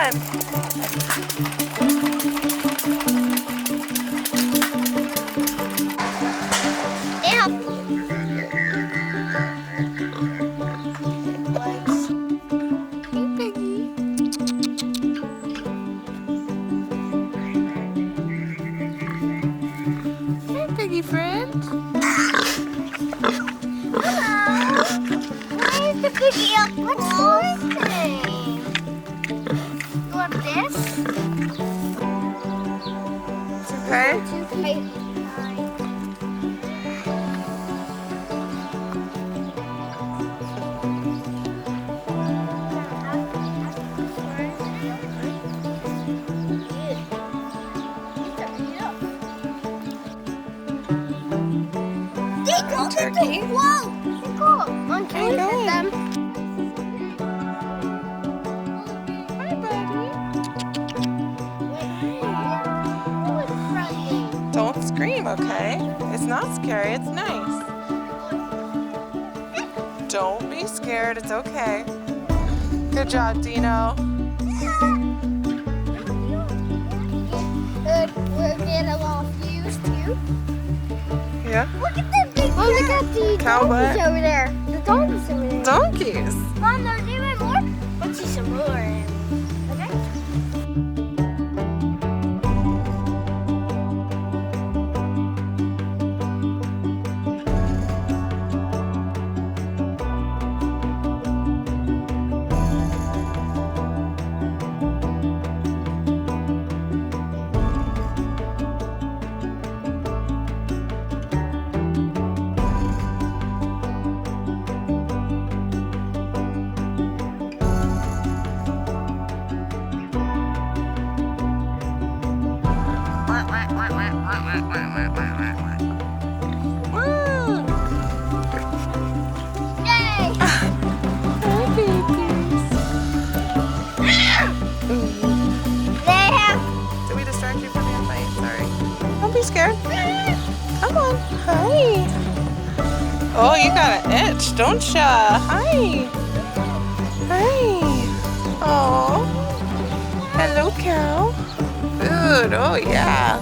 on. Yeah. Hey, Piggy. Hey, Piggy friend. Hello. Why is the cookie up? What's working? You want this? It's okay. Turkey. Whoa! Cool. On Where you going? them. Hi, buddy. Wait, Don't scream, okay? It's not scary, it's nice. Don't be scared, it's okay. Good job, Dino. We're getting a lot of views too. Yeah? Look at the big look at the Cow donkeys butt. over there. The donkeys over there. Donkeys. Mom, there's even more. Let's see some more. Okay. Woo! Yay! Hi, babies. They have. Did we distract you from your fight? Sorry. Don't be scared. Come on. Hi. Oh, you got an itch, don't ya? Hi. Hi. Oh. Hello, cow. Food. Oh, yeah.